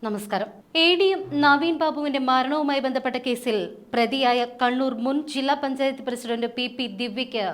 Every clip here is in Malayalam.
നമസ്കാരം. എ.ഡി.എം. നവീൻ ബാബുവിന്റെ മരണവുമായി ബന്ധപ്പെട്ട കേസിൽ പ്രതിയായ കണ്ണൂർ മുൻ ജില്ലാ പഞ്ചായത്ത് പ്രസിഡന്റ് പി ദിവ്യയ്ക്ക്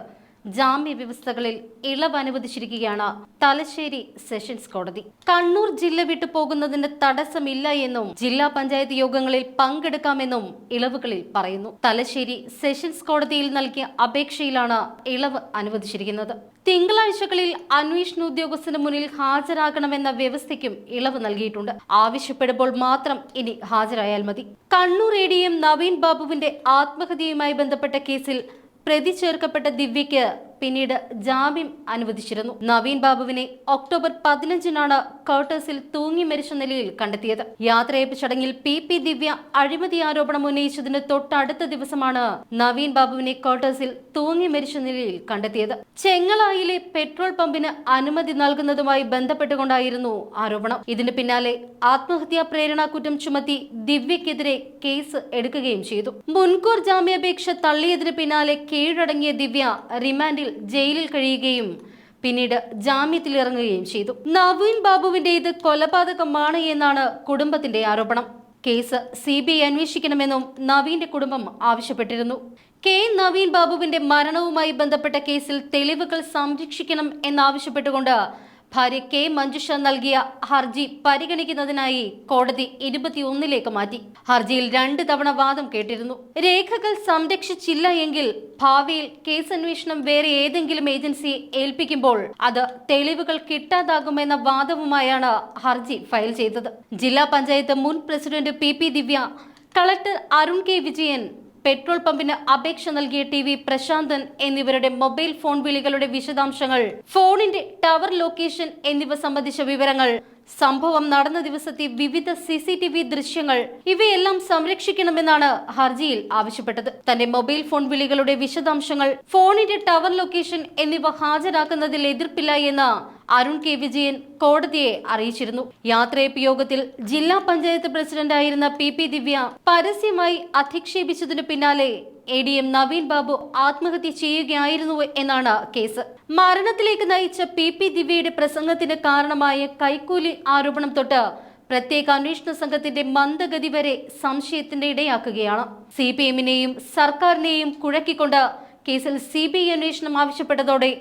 ജാമ്യ വ്യവസ്ഥകളിൽ ഇളവ് അനുവദിച്ചിരിക്കുകയാണ് തലശ്ശേരി സെഷൻസ് കോടതി. കണ്ണൂർ ജില്ല വിട്ടു പോകുന്നതിന് തടസ്സമില്ല എന്നും ജില്ലാ പഞ്ചായത്ത് യോഗങ്ങളിൽ പങ്കെടുക്കാമെന്നും ഇളവുകളിൽ പറയുന്നു. തലശ്ശേരി സെഷൻസ് കോടതിയിൽ നൽകിയ അപേക്ഷയിലാണ് ഇളവ് അനുവദിച്ചിരിക്കുന്നത്. തിങ്കളാഴ്ചകളിൽ അന്വേഷണ ഉദ്യോഗസ്ഥന് മുന്നിൽ ഹാജരാകണമെന്ന വ്യവസ്ഥയ്ക്കും ഇളവ് നൽകിയിട്ടുണ്ട്. ആവശ്യപ്പെടുമ്പോൾ മാത്രം ഇനി ഹാജരായാൽ മതി. കണ്ണൂർ എ.ഡി.എം. നവീൻ ബാബുവിന്റെ ആത്മഹത്യയുമായി ബന്ധപ്പെട്ട കേസിൽ പ്രതി ചേർക്കപ്പെട്ട ദിവ്യയ്ക്ക് പിന്നീട് ജാമ്യം അനുവദിച്ചിരുന്നു. നവീൻ ബാബുവിനെ ഒക്ടോബർ 15-നാണ് ക്വാർട്ടേഴ്സിൽ തൂങ്ങി മരിച്ച നിലയിൽ കണ്ടെത്തിയത്. യാത്രയയപ്പ് ചടങ്ങിൽ പി ദിവ്യ അഴിമതി ആരോപണം ഉന്നയിച്ചതിന് തൊട്ടടുത്ത ദിവസമാണ് നവീൻ ബാബുവിനെ ക്വാർട്ടേഴ്സിൽ തൂങ്ങി മരിച്ച നിലയിൽ കണ്ടെത്തിയത്. ചെങ്ങളായിലെ പെട്രോൾ പമ്പിന് അനുമതി നൽകുന്നതുമായി ബന്ധപ്പെട്ടുകൊണ്ടായിരുന്നു ആരോപണം. ഇതിന് പിന്നാലെ ആത്മഹത്യാ പ്രേരണാ കുറ്റം ചുമത്തി ദിവ്യക്കെതിരെ കേസ് എടുക്കുകയും ചെയ്തു. മുൻകൂർ ജാമ്യാപേക്ഷ തള്ളിയതിന് പിന്നാലെ കീഴടങ്ങിയ ദിവ്യ റിമാൻഡിൽ ജയിലിൽ കഴിയുകയും പിന്നീട് ജാമ്യത്തിലിറങ്ങുകയും ചെയ്തു. നവീൻ ബാബുവിന്റെ ഇത് കൊലപാതകമാണ് എന്നാണ് കുടുംബത്തിന്റെ ആരോപണം. കേസ് CBI അന്വേഷിക്കണമെന്നും നവീന്റെ കുടുംബം ആവശ്യപ്പെട്ടിരുന്നു. നവീൻ ബാബുവിന്റെ മരണവുമായി ബന്ധപ്പെട്ട കേസിൽ തെളിവുകൾ സംരക്ഷിക്കണം എന്നാവശ്യപ്പെട്ടുകൊണ്ട് ഭാര്യ മഞ്ജുഷ നൽകിയ ഹർജി പരിഗണിക്കുന്നതിനായി കോടതി 21-ലേക്ക് മാറ്റി. ഹർജിയിൽ 2 തവണ വാദം കേട്ടിരുന്നു. രേഖകൾ സംരക്ഷിച്ചില്ല എങ്കിൽ ഭാവിയിൽ കേസ് അന്വേഷണം വേറെ ഏതെങ്കിലും ഏജൻസിയെ ഏൽപ്പിക്കുമ്പോൾ അത് തെളിവുകൾ കിട്ടാതാകുമെന്ന വാദവുമായാണ് ഹർജി ഫയൽ ചെയ്തത്. ജില്ലാ പഞ്ചായത്ത് മുൻ പ്രസിഡന്റ് പി ദിവ്യ, കളക്ടർ അരുൺ വിജയൻ, പെട്രോൾ പമ്പിന് അപേക്ഷ നൽകിയ TV പ്രശാന്തൻ എന്നിവരുടെ മൊബൈൽ ഫോൺ വിളികളുടെ വിശദാംശങ്ങൾ, ഫോണിന്റെ ടവർ ലൊക്കേഷൻ എന്നിവ സംബന്ധിച്ച വിവരങ്ങൾ, സംഭവം നടന്ന ദിവസത്തെ വിവിധ CCTV ദൃശ്യങ്ങൾ ഇവയെല്ലാം സംരക്ഷിക്കണമെന്നാണ് ഹർജിയിൽ ആവശ്യപ്പെട്ടത്. തന്റെ മൊബൈൽ ഫോൺ വിളികളുടെ വിശദാംശങ്ങൾ, ഫോണിന്റെ ടവർ ലൊക്കേഷൻ എന്നിവ ഹാജരാക്കുന്നതിൽ എതിർപ്പില്ല എന്ന് അരുൺ വിജയൻ കോടതിയെ അറിയിച്ചിരുന്നു. യാത്രയയപ്പ് യോഗത്തിൽ ജില്ലാ പഞ്ചായത്ത് പ്രസിഡന്റായിരുന്ന പി ദിവ്യ പരസ്യമായി അധിക്ഷേപിച്ചതിനു പിന്നാലെ A.D.M. നവീൻ ബാബു ആത്മഹത്യ ചെയ്യുകയായിരുന്നു എന്നാണ് കേസ്. മരണത്തിലേക്ക് നയിച്ച പി ദിവ്യയുടെ പ്രസംഗത്തിന് കാരണമായ കൈക്കൂലി ആരോപണം തൊട്ട് പ്രത്യേക അന്വേഷണ സംഘത്തിന്റെ മന്ദഗതി വരെ സംശയത്തിന്റെ ഇടയാക്കുകയാണ്. CPM-നെയും സർക്കാരിനെയും കുഴക്കിക്കൊണ്ട് കേസിൽ CBI അന്വേഷണം ആവശ്യപ്പെട്ടതോടെ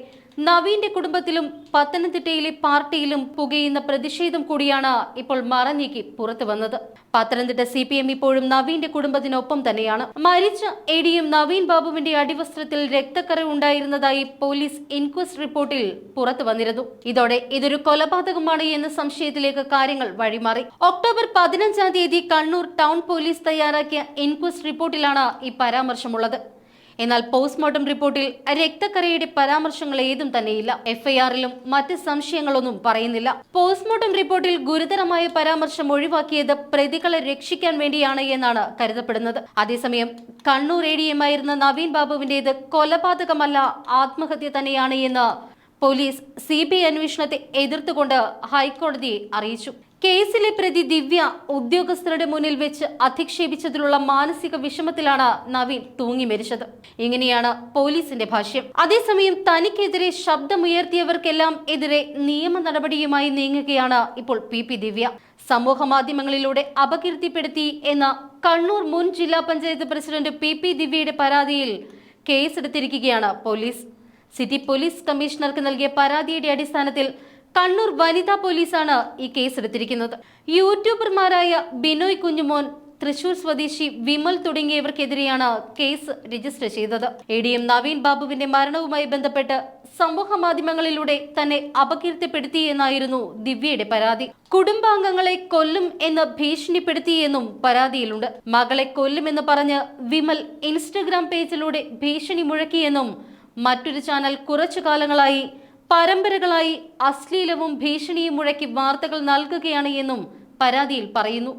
നവീന്റെ കുടുംബത്തിലും പത്തനംതിട്ടയിലെ പാർട്ടിയിലും പുകയുന്ന പ്രതിഷേധം കൂടിയാണ് ഇപ്പോൾ മറനീക്കി പുറത്തു വന്നത്. പത്തനംതിട്ട CPM ഇപ്പോഴും നവീന്റെ കുടുംബത്തിനൊപ്പം തന്നെയാണ്. മരിച്ച A.D.M. നവീൻ ബാബുവിന്റെ അടിവസ്ത്രത്തിൽ രക്തക്കറ ഉണ്ടായിരുന്നതായി പോലീസ് ഇൻക്വസ്റ്റ് റിപ്പോർട്ടിൽ പുറത്തു വന്നിരുന്നു. ഇതോടെ ഇതൊരു കൊലപാതകമാണ് എന്ന സംശയത്തിലേക്ക് കാര്യങ്ങൾ വഴിമാറി. ഒക്ടോബർ 15-ാം തീയതി കണ്ണൂർ ടൗൺ പോലീസ് തയ്യാറാക്കിയ ഇൻക്വസ്റ്റ് റിപ്പോർട്ടിലാണ് ഈ പരാമർശമുള്ളത്. എന്നാൽ പോസ്റ്റ്മോർട്ടം റിപ്പോർട്ടിൽ രക്തക്കറയുടെ പരാമർശങ്ങൾ ഏതും തന്നെയില്ല. FIR-ലും മറ്റ് സംശയങ്ങളൊന്നും പറയുന്നില്ല. പോസ്റ്റ്മോർട്ടം റിപ്പോർട്ടിൽ ഗുരുതരമായ പരാമർശം ഒഴിവാക്കിയത് പ്രതികളെ രക്ഷിക്കാൻ വേണ്ടിയാണ് എന്നാണ് കരുതപ്പെടുന്നത്. അതേസമയം കണ്ണൂർ A.D.M. ആയിരുന്ന നവീൻ ബാബുവിന്റേത് കൊലപാതകമല്ല, ആത്മഹത്യ തന്നെയാണ് എന്ന് പോലീസ് CBI അന്വേഷണത്തെ എതിർത്തുകൊണ്ട് ഹൈക്കോടതിയെ അറിയിച്ചു. കേസിലെ പ്രതി ദിവ്യ ഉദ്യോഗസ്ഥരുടെ മുന്നിൽ വെച്ച് അധിക്ഷേപിച്ചതിലുള്ള മാനസിക വിഷമത്തിലാണ് നവീൻ തൂങ്ങി മരിച്ചത്. ഇങ്ങനെയാണ് പോലീസിന്റെ ഭാഷ്യം. അതേസമയം തനിക്കെതിരെ ശബ്ദമുയർത്തിയവർക്കെല്ലാം എതിരെ നിയമ നടപടിയുമായി നീങ്ങുകയാണ് ഇപ്പോൾ പി ദിവ്യ. സമൂഹ മാധ്യമങ്ങളിലൂടെ അപകീർത്തിപ്പെടുത്തി എന്ന കണ്ണൂർ മുൻ ജില്ലാ പഞ്ചായത്ത് പ്രസിഡന്റ് പി ദിവ്യയുടെ പരാതിയിൽ കേസെടുത്തിരിക്കുകയാണ് പോലീസ്. സിറ്റി പോലീസ് കമ്മീഷണർക്ക് നൽകിയ പരാതിയുടെ അടിസ്ഥാനത്തിൽ കണ്ണൂർ വനിതാ പോലീസാണ് ഈ കേസെടുത്തിരിക്കുന്നത്. യൂട്യൂബർമാരായ ബിനോയ് കുഞ്ഞുമോൻ, തൃശൂർ സ്വദേശി വിമൽ തുടങ്ങിയവർക്കെതിരെയാണ് കേസ് രജിസ്റ്റർ ചെയ്തത്. A.D.M. നവീൻ ബാബുവിന്റെ മരണവുമായി ബന്ധപ്പെട്ട് സമൂഹ മാധ്യമങ്ങളിലൂടെ തന്നെ അപകീർത്തിപ്പെടുത്തി എന്നായിരുന്നു ദിവ്യയുടെ പരാതി. കുടുംബാംഗങ്ങളെ കൊല്ലും എന്ന് ഭീഷണിപ്പെടുത്തിയെന്നും പരാതിയിലുണ്ട്. മകളെ കൊല്ലുമെന്ന് പറഞ്ഞ് വിമൽ ഇൻസ്റ്റഗ്രാം പേജിലൂടെ ഭീഷണി മുഴക്കിയെന്നും മറ്റൊരു ചാനൽ കുറച്ചു കാലങ്ങളായി പരമ്പരകളായി അശ്ലീലവും ഭീഷണിയും മുഴക്കി വാർത്തകൾ നൽകുകയാണ് എന്നും പരാതിയിൽ പറയുന്നു.